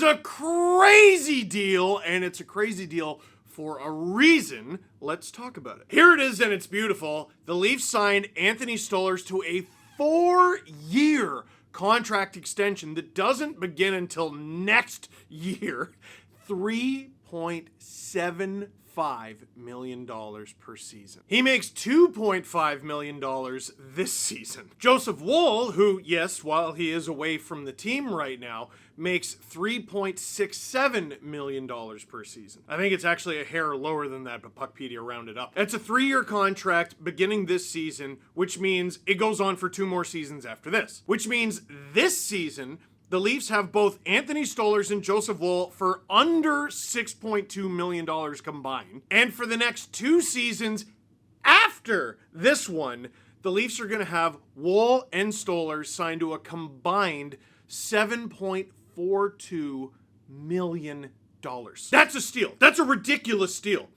a crazy deal, and it's a crazy deal for a reason. Let's talk about it. Here it is, and it's beautiful. The Leafs signed Anthony Stolarz to a 4-year contract extension that doesn't begin until next year. $3.75 million per season. He makes $2.5 million this season. Joseph Woll, who, yes, while he is away from the team right now, makes $3.67 million per season. I think it's actually a hair lower than that, but Puckpedia rounded up. It's a 3-year contract beginning this season, which means it goes on for 2 more seasons after this. Which means this season, the Leafs have both Anthony Stolarz and Joseph Woll for under $6.2 million combined. And for the next 2 seasons after this one, the Leafs are going to have Woll and Stolarz signed to a combined $7.42 million. That's a steal. That's a ridiculous steal.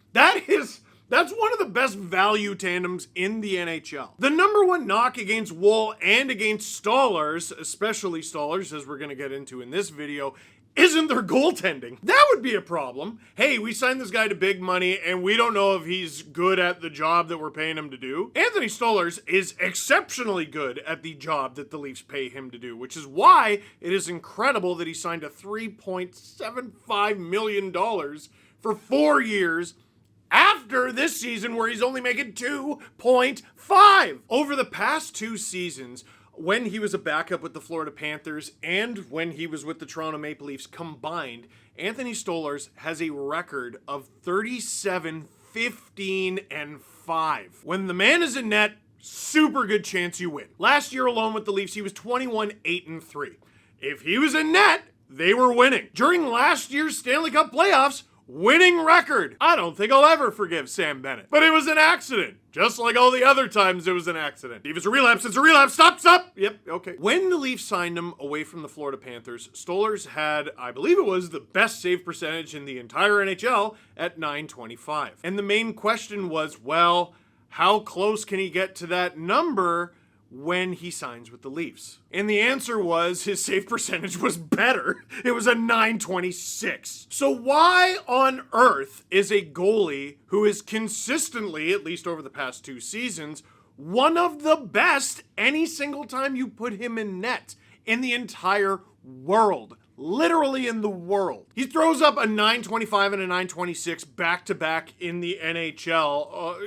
That's one of the best value tandems in the NHL. The number one knock against Woll and against Stolarz, especially Stolarz, as we're going to get into in this video, isn't their goaltending. That would be a problem. Hey, we signed this guy to big money, and we don't know if he's good at the job that we're paying him to do. Anthony Stolarz is exceptionally good at the job that the Leafs pay him to do, which is why it is incredible that he signed a $3.75 million for 4 years after this season where he's only making 2.5. Over the past 2 seasons, when he was a backup with the Florida Panthers and when he was with the Toronto Maple Leafs combined, Anthony Stolarz has a record of 37, 15, and 5. When the man is in net, super good chance you win. Last year alone with the Leafs, he was 21, 8, and 3. If he was in net, they were winning. During last year's Stanley Cup playoffs, winning record. I don't think I'll ever forgive Sam Bennett. But it was an accident. Just like all the other times it was an accident. If it's a relapse, it's a relapse. Stop. Yep, okay. When the Leafs signed him away from the Florida Panthers, Stolarz had, I believe it was, the best save percentage in the entire NHL at .925. And the main question was, well, how close can he get to that number when he signs with the Leafs? And the answer was his save percentage was better. It was a .926. So why on earth is a goalie who is consistently, at least over the past 2 seasons, one of the best any single time you put him in net in the entire world? Literally in the world. He throws up a .925 and a .926 back-to-back in the NHL.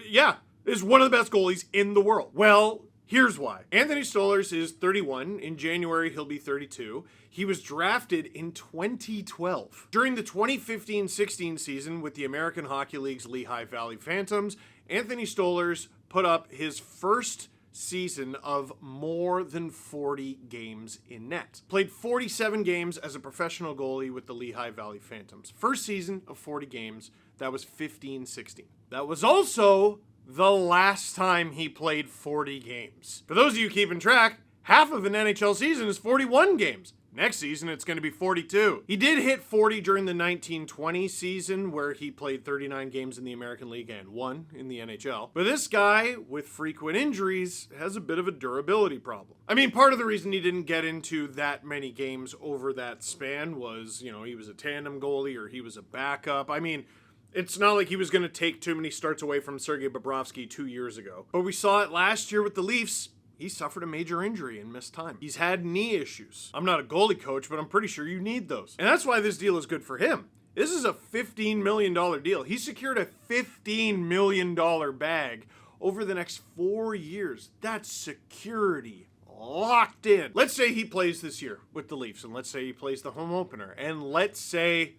Is one of the best goalies in the world. Well, here's why. Anthony Stolarz is 31. In January, he'll be 32. He was drafted in 2012. During the 2015-16 season with the American Hockey League's Lehigh Valley Phantoms, Anthony Stolarz put up his first season of more than 40 games in net. Played 47 games as a professional goalie with the Lehigh Valley Phantoms. First season of 40 games, that was 15-16. That was also the last time he played 40 games. For those of you keeping track, half of an NHL season is 41 games. Next season, it's going to be 42. He did hit 40 during the 1920 season, where he played 39 games in the American League and 1 in the NHL. But this guy, with frequent injuries, has a bit of a durability problem. I mean, part of the reason he didn't get into that many games over that span was, he was a tandem goalie or he was a backup. I mean, it's not like he was going to take too many starts away from Sergei Bobrovsky 2 years ago. But we saw it last year with the Leafs. He suffered a major injury and missed time. He's had knee issues. I'm not a goalie coach, but I'm pretty sure you need those. And that's why this deal is good for him. This is a $15 million deal. He secured a $15 million bag over the next 4 years. That's security locked in. Let's say he plays this year with the Leafs, and let's say he plays the home opener, and let's say,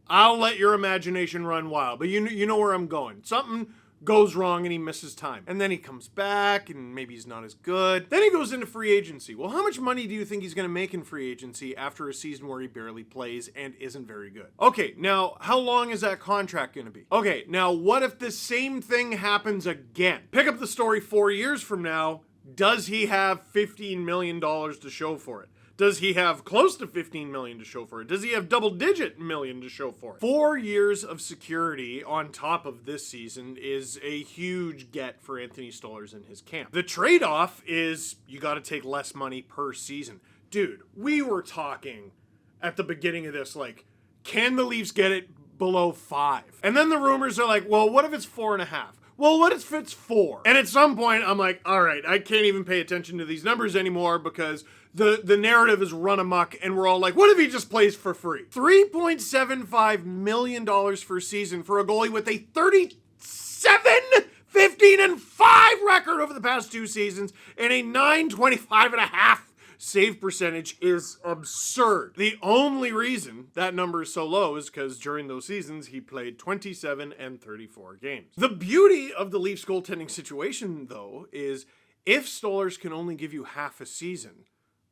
I'll let your imagination run wild, but you know where I'm going. Something goes wrong and he misses time. And then he comes back and maybe he's not as good. Then he goes into free agency. Well, how much money do you think he's going to make in free agency after a season where he barely plays and isn't very good? Okay, now how long is that contract going to be? Okay, now what if the same thing happens again? Pick up the story 4 years from now. Does he have $15 million to show for it? Does he have close to $15 million to show for it? Does he have double-digit million to show for it? 4 years of security on top of this season is a huge get for Anthony Stolarz in his camp. The trade-off is you got to take less money per season. Dude, we were talking at the beginning of this, like, can the Leafs get it below 5? And then the rumors are like, well, what if it's 4.5? Well, what if it's 4? And at some point, I'm like, all right, I can't even pay attention to these numbers anymore because the narrative is run amok, and we're all like, what if he just plays for free? $3.75 million per season for a goalie with a 37, 15, and 5 record over the past 2 seasons and a 925.5 save percentage is absurd. The only reason that number is so low is because during those seasons, he played 27 and 34 games. The beauty of the Leafs goaltending situation, though, is if Stolarz can only give you half a season,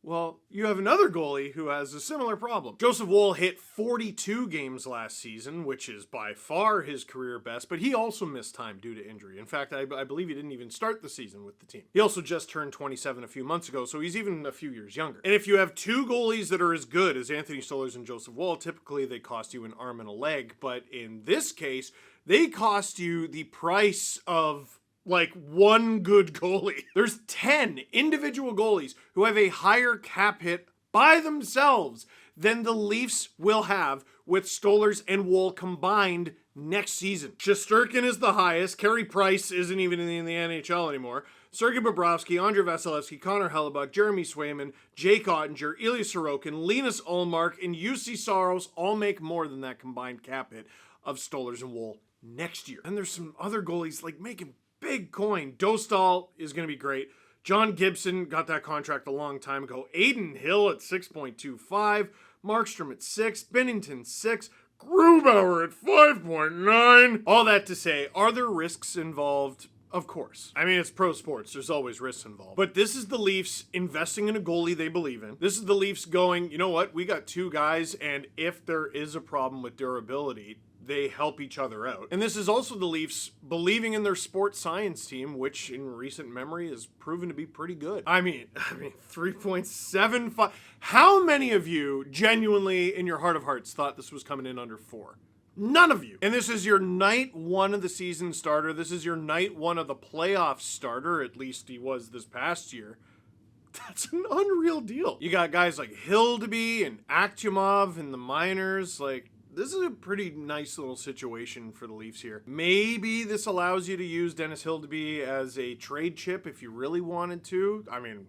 well, you have another goalie who has a similar problem. Joseph Woll hit 42 games last season, which is by far his career best, but he also missed time due to injury. In fact, I believe he didn't even start the season with the team. He also just turned 27 a few months ago, so he's even a few years younger. And if you have 2 goalies that are as good as Anthony Stolarz and Joseph Woll, typically they cost you an arm and a leg, but in this case, they cost you the price of like 1 good goalie. There's 10 individual goalies who have a higher cap hit by themselves than the Leafs will have with Stolarz and Woll combined next season. Shesterkin is the highest. Carey Price isn't even in the NHL anymore. Sergei Bobrovsky, Andrei Vasilevsky, Connor Hellebuck, Jeremy Swayman, Jake Ottinger, Ilya Sorokin, Linus Ullmark, and UC Saros all make more than that combined cap hit of Stolarz and Woll next year. And there's some other goalies like making big coin. Dostal is going to be great. John Gibson got that contract a long time ago. Aiden Hill at 6.25. Markstrom at 6. Bennington 6. Grubauer at 5.9. All that to say, are there risks involved? Of course. I mean, it's pro sports. There's always risks involved. But this is the Leafs investing in a goalie they believe in. This is the Leafs going, you know what? We got 2 guys, and if there is a problem with durability, they help each other out. And this is also the Leafs believing in their sports science team, which in recent memory has proven to be pretty good. I mean, 3.75. How many of you genuinely in your heart of hearts thought this was coming in under 4? None of you. And this is your night 1 of the season starter. This is your night 1 of the playoff starter. At least he was this past year. That's an unreal deal. You got guys like Hildeby and Akhtyumov in the minors. Like, this is a pretty nice little situation for the Leafs here. Maybe this allows you to use Dennis Hildeby as a trade chip if you really wanted to. I mean,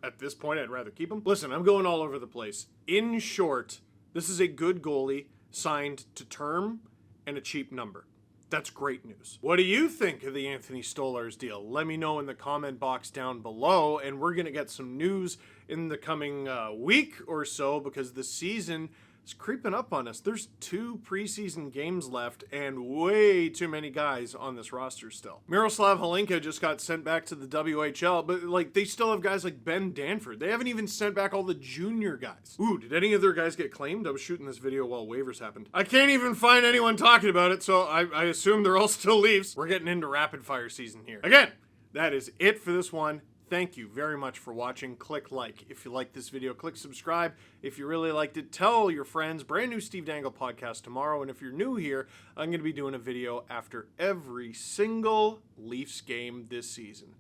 at this point, I'd rather keep him. Listen, I'm going all over the place. In short, this is a good goalie signed to term and a cheap number. That's great news. What do you think of the Anthony Stolarz deal? Let me know in the comment box down below, and we're going to get some news in the coming week or so because the season is creeping up on us. There's 2 preseason games left and way too many guys on this roster still. Miroslav Holinka just got sent back to the WHL, but like they still have guys like Ben Danford. They haven't even sent back all the junior guys. Ooh, did any of their guys get claimed? I was shooting this video while waivers happened. I can't even find anyone talking about it, so I assume they're all still Leafs. We're getting into rapid fire season here. Again, that is it for this one. Thank you very much for watching. Click like if you liked this video. Click subscribe if you really liked it. Tell your friends. Brand new Steve Dangle podcast tomorrow. And if you're new here, I'm going to be doing a video after every single Leafs game this season,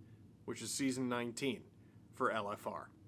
which is season 19 for LFR.